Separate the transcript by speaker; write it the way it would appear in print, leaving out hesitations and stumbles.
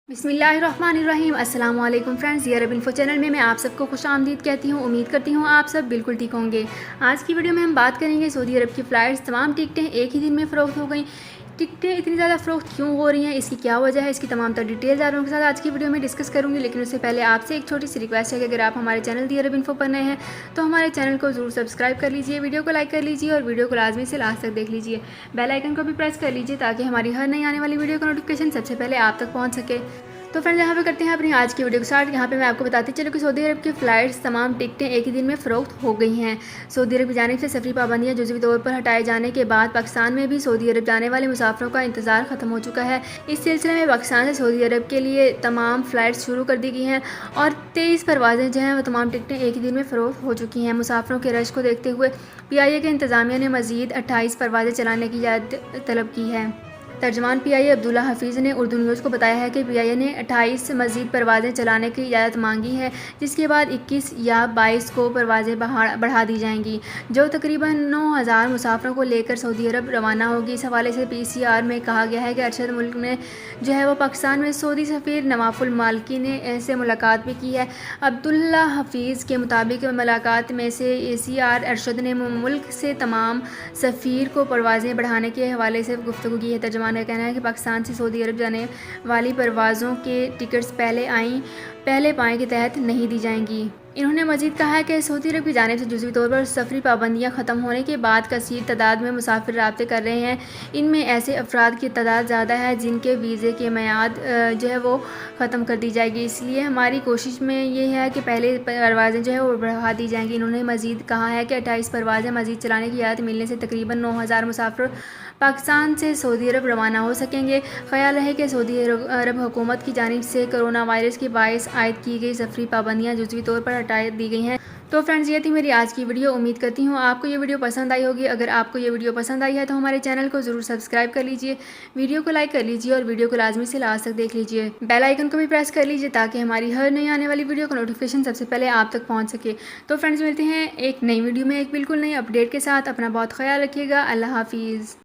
Speaker 1: बिस्मिल्लाहिर्रहमानिर्रहीम। अस्सलाम वालेकुम फ्रेंड्स, ये अरब इन्फो चैनल में मैं आप सबको खुश आमदीद कहती हूँ। उम्मीद करती हूँ आप सब बिल्कुल ठीक होंगे। आज की वीडियो में हम बात करेंगे सऊदी अरब की फ़्लाइट्स तमाम टिकटें एक ही दिन में फ़रोख्त हो गई। टिकटें इतनी ज़्यादा फ़रोख्त क्यों हो रही हैं, इसकी क्या वजह है, इसकी तमाम तर डिटेल्स आप लोगों के साथ आज की वीडियो में डिस्कस करूँगी। लेकिन उससे पहले आपसे एक छोटी सी रिक्वेस्ट है कि अगर आप हमारे चैनल दी अरब इन्फो पर नए हैं तो हमारे चैनल को ज़रूर सब्सक्राइब कर लीजिए, वीडियो को लाइक कर लीजिए और वीडियो को लाजमी से लास्ट तक देख लीजिए। बेल आइकन को भी प्रेस कर लीजिए ताकि हमारी हर नई आने वाली वीडियो का नोटिफिकेशन सबसे पहले आप तक पहुँच सके। तो फ्रेंड्स, यहाँ पे करते हैं अपनी आज की वीडियो को स्टार्ट। यहाँ पे मैं आपको बताती चलूँ कि सऊदी अरब की फ़्लाइट्स तमाम टिकटें एक ही दिन में फ़रोख्त हो गई हैं। सऊदी अरब की जानिब से सफरी पाबंदियाँ जुज़वी तौर पर हटाए जाने के बाद पाकिस्तान में भी सऊदी अरब जाने वाले मुसाफिरों का इंतज़ार ख़त्म हो चुका है। इस सिलसिले में पाकिस्तान से सऊदी अरब के लिए तमाम फ़्लाइट्स शुरू कर दी गई हैं और 23 परवाज़ें जो हैं वो तमाम टिकटें एक ही दिन में फ़रोख्त हो चुकी हैं। मुसाफिरों के रश को देखते हुए PIA के इंतज़ामिया ने मज़ीद 28 परवाज़ें चलाने की इजाज़त तलब की है। तर्जमान PIA अब्दुल्ला हफीज़ ने उर्दू न्यूज़ को बताया है कि PIA ने 28 मज़ीद परवाज़ें चलाने की इजाज़त मांगी है, जिसके बाद 21 या 22 को परवाज़ें बढ़ा दी जाएंगी, जो तकरीबन 9000 मुसाफिरों को लेकर सऊदी अरब रवाना होगी। इस हवाले से PCR में कहा गया है कि अरशद मुल्क ने जो है वो पाकिस्तान में सऊदी सफ़ीर नवाफुल मालिकी ने से मुलाकात भी की है। अब्दुल्ला हफीज़ के मुताबिक मुलाकात में से ACR अरशद ने मुल्क से तमाम सफ़ीर को परवाज़ें बढ़ाने के हवाले से गुफ्तगू की है। तर्जमान का कहना है कि पाकिस्तान से सऊदी अरब जाने वाली परवाज़ों के टिकट्स पहले पाए के तहत नहीं दी जाएंगी। इन्होंने मज़ीद कहा है कि सऊदी अरब की जानिब से जुज़वी तौर पर सफरी पाबंदियाँ ख़त्म होने के बाद कसीर तादाद में मुसाफिर राब्ते कर रहे हैं। इनमें ऐसे अफराद की तादाद ज़्यादा है जिनके वीज़े के मियाद जो है वो ख़त्म कर दी जाएगी। इसलिए हमारी कोशिश में ये है कि पहले परवाज़ें जो है वो बढ़ा दी जाएंगी। इन्होंने मज़ीद कहा है कि 28 परवाज़ें मज़ीद चलाने की इजाज़त मिलने से तकरीबन 9000 मुसाफिर पाकिस्तान से सऊदी अरब रवाना हो सकेंगे। ख्याल रहे कि सऊदी अरब हुकूमत की जानिब से कोरोना वायरस के बायस आयद की गई सफरी पाबंदियाँ जुज़वी तौर पर हटा दी गई हैं। तो फ्रेंड्स, ये थी मेरी आज की वीडियो। उम्मीद करती हूँ आपको ये वीडियो पसंद आई होगी। अगर आपको ये वीडियो पसंद आई है तो हमारे चैनल को ज़रूर सब्सक्राइब कर लीजिए, वीडियो को लाइक कर लीजिए और वीडियो को लाजमी से लास्ट तक देख लीजिए। बेल आइकन को भी प्रेस कर लीजिए ताकि हमारी हर नई आने वाली वीडियो का नोटिफिकेशन सबसे पहले आप तक पहुँच सके। तो फ्रेंड्स, मिलते हैं एक नई वीडियो में एक बिल्कुल नई अपडेट के साथ। अपना बहुत ख्याल रखिएगा। अल्लाह हाफिज़।